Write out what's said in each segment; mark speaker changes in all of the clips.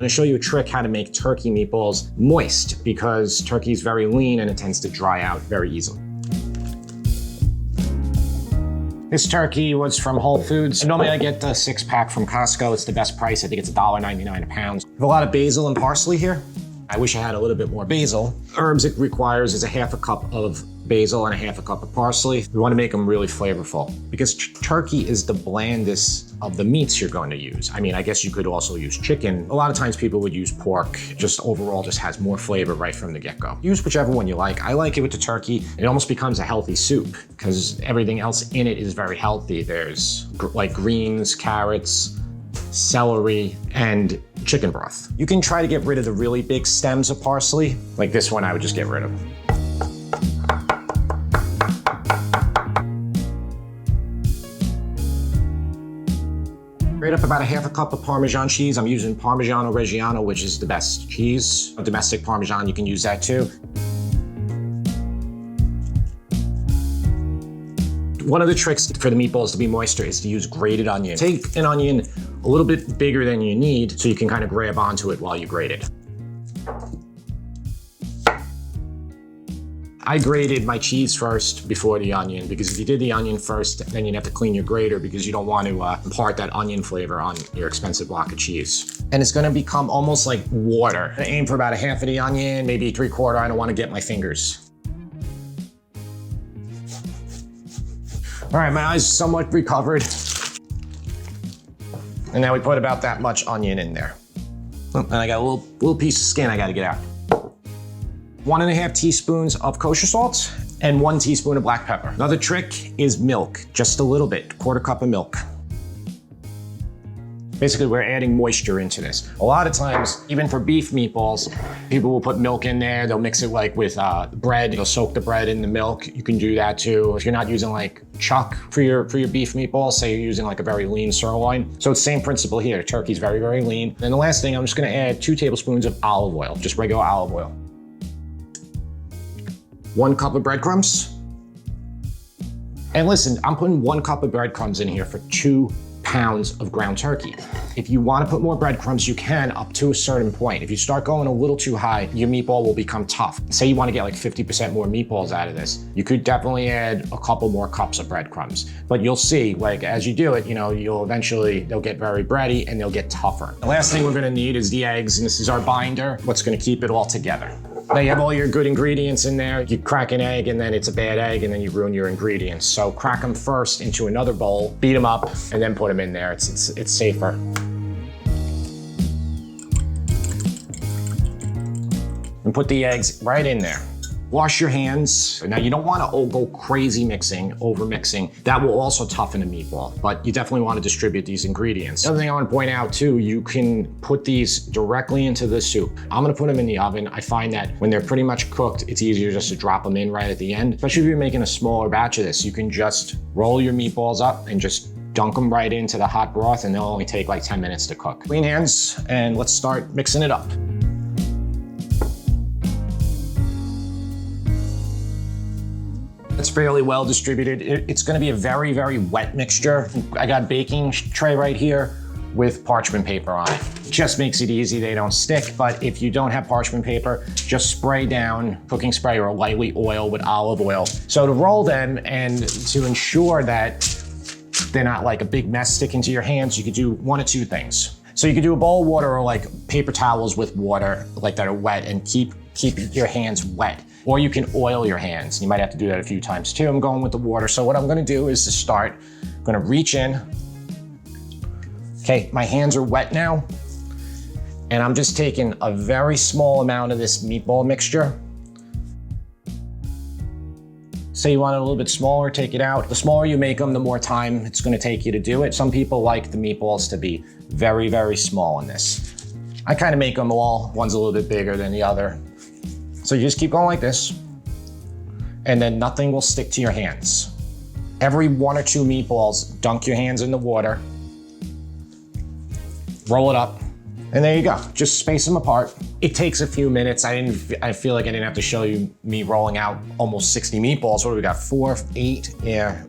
Speaker 1: going to show you a trick how to make turkey meatballs moist because turkey is very lean and it tends to dry out very easily. This turkey was from Whole Foods. Normally I get the 6-pack from Costco. It's the best price. I think it's $1.99 a pound. I have a lot of basil and parsley here. I wish I had a little bit more basil. Herbs it requires is a 1/2 cup of basil and a 1/2 cup of parsley. We want to make them really flavorful because turkey is the blandest of the meats you're going to use. I mean, I guess you could also use chicken. A lot of times people would use pork. Just overall just has more flavor right from the get-go. Use whichever one you like. I like it with the turkey. It almost becomes a healthy soup because everything else in it is very healthy. There's like greens, carrots, celery, and chicken broth. You can try to get rid of the really big stems of parsley. Like this one, I would just get rid of. Grate up about a 1/2 cup of Parmesan cheese. I'm using Parmigiano Reggiano, which is the best cheese. A domestic Parmesan, you can use that too. One of the tricks for the meatballs to be moister is to use grated onion. Take an onion a little bit bigger than you need so you can kind of grab onto it while you grate it. I grated my cheese first before the onion because if you did the onion first, then you'd have to clean your grater because you don't want to impart that onion flavor on your expensive block of cheese. And it's gonna become almost like water. I aim for about a 1/2 of the onion, maybe 3/4. I don't want to get my fingers. All right, my eyes somewhat recovered. And now we put about that much onion in there. Oh, and I got a little piece of skin I gotta get out. 1½ teaspoons of kosher salt and 1 teaspoon of black pepper. Another trick is milk, just a little bit, 1/4 cup of milk. Basically, we're adding moisture into this. A lot of times, even for beef meatballs, people will put milk in there. They'll mix it like with bread. They'll soak the bread in the milk. You can do that too. If you're not using like chuck for your beef meatballs, say you're using like a very lean sirloin. So it's the same principle here. Turkey's very, very lean. And the last thing, I'm just gonna add 2 tablespoons of olive oil, just regular olive oil. 1 cup of breadcrumbs. And listen, I'm putting 1 cup of breadcrumbs in here for 2 pounds of ground turkey. If you want to put more breadcrumbs, you can up to a certain point. If you start going a little too high, your meatball will become tough. Say you want to get like 50% more meatballs out of this, you could definitely add a couple more cups of breadcrumbs. But you'll see, like as you do it, you know, they'll get very bready and they'll get tougher. The last thing we're going to need is the eggs, and this is our binder, what's going to keep it all together. Now you have all your good ingredients in there. You crack an egg and then it's a bad egg and then you ruin your ingredients. So crack them first into another bowl, beat them up, and then put them in there. It's safer. And put the eggs right in there. Wash your hands. Now you don't want to go crazy over mixing. That will also toughen a meatball, but you definitely want to distribute these ingredients. The other thing I want to point out too, you can put these directly into the soup. I'm going to put them in the oven. I find that when they're pretty much cooked, it's easier just to drop them in right at the end. Especially if you're making a smaller batch of this, you can just roll your meatballs up and just dunk them right into the hot broth, and they'll only take like 10 minutes to cook. Clean hands, and let's start mixing it up. It's fairly well distributed. It's gonna be a very, very wet mixture. I got a baking tray right here with parchment paper on it. Just makes it easy, they don't stick, but if you don't have parchment paper, just spray down cooking spray or lightly oil with olive oil. So to roll them and to ensure that they're not like a big mess sticking to your hands, you could do 1 of 2 things. So you could do a bowl of water or like paper towels with water like that are wet and keep your hands wet. Or you can oil your hands. You might have to do that a few times too. I'm going with the water. So what I'm gonna do is to start, I'm gonna reach in. Okay, my hands are wet now. And I'm just taking a very small amount of this meatball mixture. Say you want it a little bit smaller, take it out. The smaller you make them, the more time it's gonna take you to do it. Some people like the meatballs to be very, very small in this. I kind of make them all, one's a little bit bigger than the other. So you just keep going like this, and then nothing will stick to your hands. Every 1 or 2 meatballs, dunk your hands in the water, roll it up, and there you go. Just space them apart. It takes a few minutes. I feel like I didn't have to show you me rolling out almost 60 meatballs. What do we got, 4, 8? Yeah.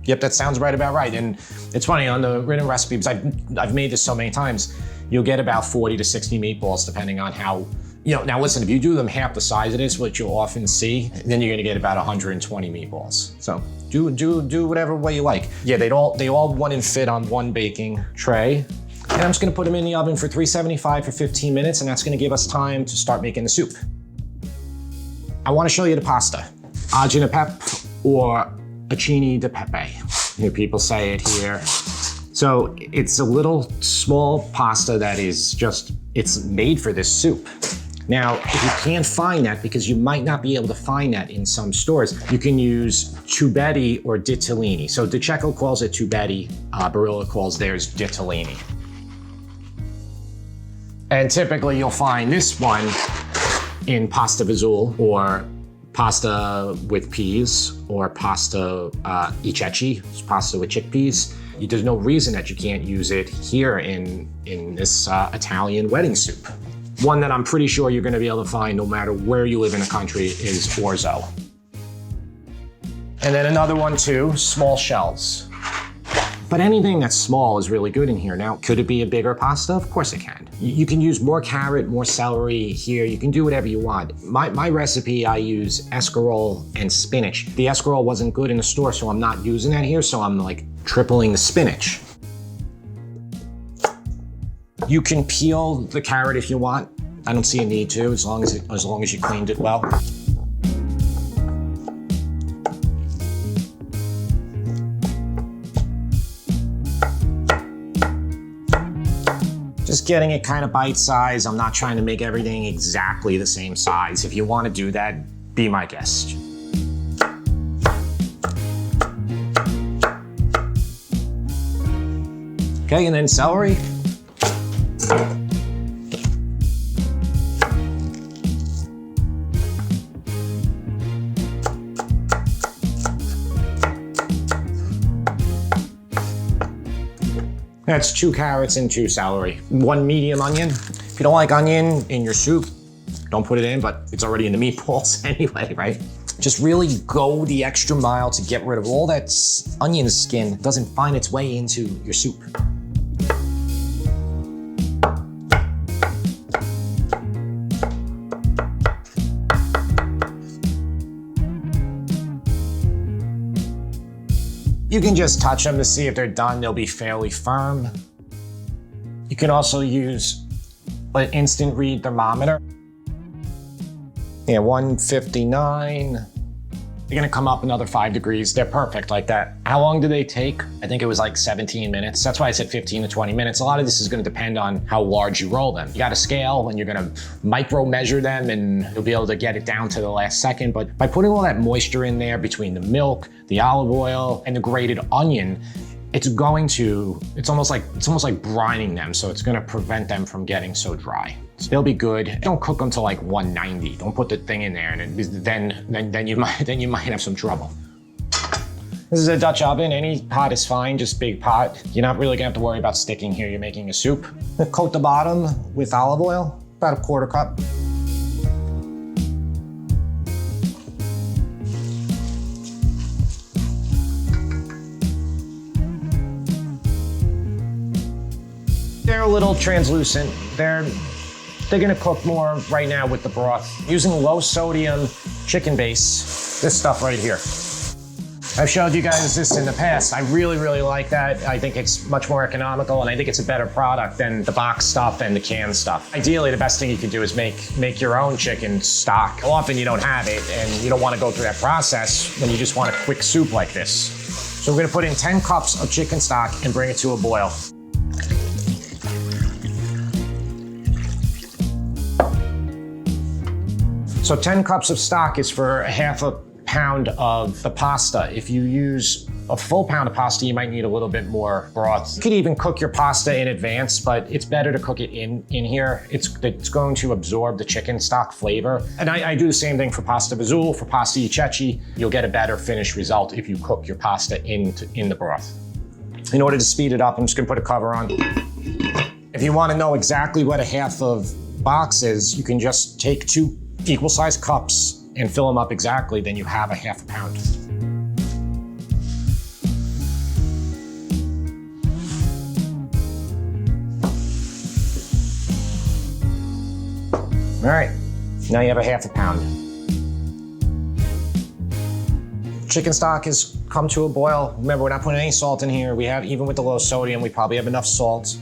Speaker 1: Yep, that sounds right about right. And it's funny, on the written recipes, I've made this so many times, you'll get about 40 to 60 meatballs depending on how, now listen, if you do them half the size of this, which you'll often see, then you're gonna get about 120 meatballs. So do whatever way you like. Yeah, they all want and fit on one baking tray. And I'm just gonna put them in the oven for 375 for 15 minutes, and that's gonna give us time to start making the soup. I wanna show you the pasta. Acini pepe or Acini di pepe. Here people say it here. So it's a little small pasta that is it's made for this soup. Now, if you can't find that, because you might not be able to find that in some stores, you can use tubetti or ditalini. So De Cecco calls it tubetti, Barilla calls theirs ditalini. And typically you'll find this one in pasta fagioli or pasta with peas or pasta ceci, pasta with chickpeas. There's no reason that you can't use it here in this Italian wedding soup. One that I'm pretty sure you're gonna be able to find no matter where you live in the country is orzo. And then another one too, small shells. But anything that's small is really good in here. Now, could it be a bigger pasta? Of course it can. You can use more carrot, more celery here. You can do whatever you want. My recipe, I use escarole and spinach. The escarole wasn't good in the store, so I'm not using that here, so I'm like tripling the spinach. You can peel the carrot if you want. I don't see a need to, as long as you cleaned it well. Just getting it kind of bite-sized. I'm not trying to make everything exactly the same size. If you want to do that, be my guest. Okay, and then celery. That's 2 carrots and 2 celery. 1 medium onion. If you don't like onion in your soup, don't put it in, but it's already in the meatballs anyway, right? Just really go the extra mile to get rid of all that onion skin doesn't find its way into your soup. You can just touch them to see if they're done. They'll be fairly firm. You can also use an instant read thermometer. Yeah, 159. They're gonna come up another 5 degrees. They're perfect like that. How long do they take? I think it was like 17 minutes. That's why I said 15 to 20 minutes. A lot of this is gonna depend on how large you roll them. You got a scale and you're gonna micro measure them and you'll be able to get it down to the last second. But by putting all that moisture in there between the milk, the olive oil, and the grated onion, it's almost like brining them, so it's gonna prevent them from getting so dry. So they'll be good. Don't cook them to like 190. Don't put the thing in there, and then you might have some trouble. This is a Dutch oven. Any pot is fine, just big pot. You're not really gonna have to worry about sticking here. You're making a soup. Coat the bottom with olive oil, about 1/4 cup. They're a little translucent. They're gonna cook more right now with the broth. Using low sodium chicken base, this stuff right here. I've showed you guys this in the past. I really, really like that. I think it's much more economical, and I think it's a better product than the box stuff and the canned stuff. Ideally, the best thing you can do is make your own chicken stock. Often you don't have it, and you don't wanna go through that process when you just want a quick soup like this. So we're gonna put in 10 cups of chicken stock and bring it to a boil. So 10 cups of stock is for 1/2 pound of the pasta. If you use a full pound of pasta, you might need a little bit more broth. You could even cook your pasta in advance, but it's better to cook it in here. It's going to absorb the chicken stock flavor. And I do the same thing for pasta fagioli, for pasta ceci. You'll get a better finished result if you cook your pasta in the broth. In order to speed it up, I'm just gonna put a cover on. If you wanna know exactly what 1/2 of box is, you can just take 2 equal sized cups and fill them up exactly, then you have 1/2 pound. All right, now you have a ½ pound. Chicken stock has come to a boil. Remember, we're not putting any salt in here. We have, even with the low sodium, we probably have enough salt.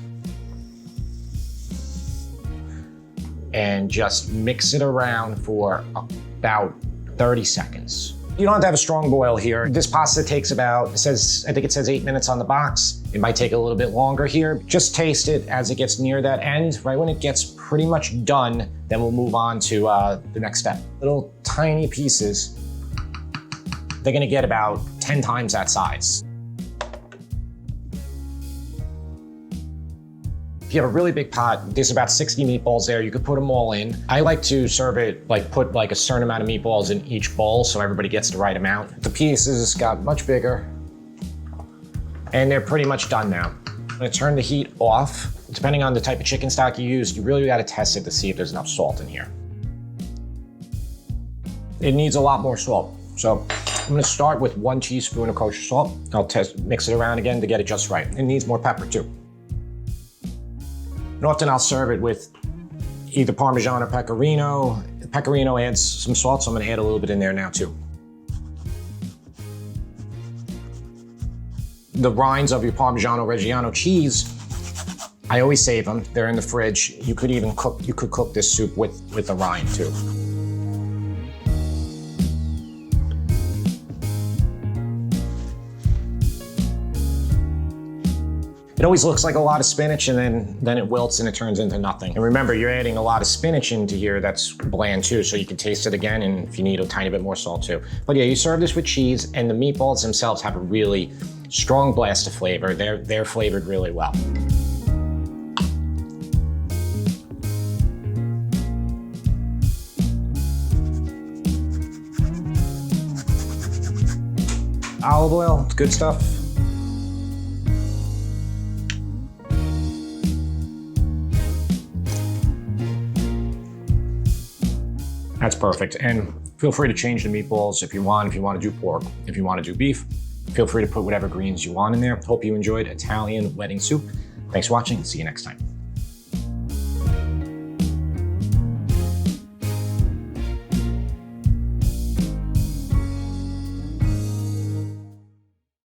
Speaker 1: And just mix it around for about 30 seconds. You don't have to have a strong boil here. This pasta takes about, I think it says 8 minutes on the box. It might take a little bit longer here. Just taste it as it gets near that end. Right when it gets pretty much done, then we'll move on to the next step. Little tiny pieces. They're gonna get about 10 times that size. If you have a really big pot, there's about 60 meatballs there. You could put them all in. I like to serve it, put a certain amount of meatballs in each bowl so everybody gets the right amount. The pieces got much bigger and they're pretty much done now. I'm gonna turn the heat off. Depending on the type of chicken stock you use, you really gotta test it to see if there's enough salt in here. It needs a lot more salt. So I'm gonna start with 1 teaspoon of kosher salt. I'll mix it around again to get it just right. It needs more pepper too. And often I'll serve it with either Parmesan or Pecorino. Pecorino adds some salt, so I'm gonna add a little bit in there now too. The rinds of your Parmigiano Reggiano cheese, I always save them. They're in the fridge. You could cook this soup with the rind too. It always looks like a lot of spinach and then it wilts and it turns into nothing. And remember, you're adding a lot of spinach into here that's bland too, so you can taste it again and if you need a tiny bit more salt too. But yeah, you serve this with cheese and the meatballs themselves have a really strong blast of flavor. They're flavored really well. Olive oil, it's good stuff. That's perfect. And feel free to change the meatballs if you want to do pork, if you want to do beef. Feel free to put whatever greens you want in there. Hope you enjoyed Italian wedding soup. Thanks for watching. See you next time.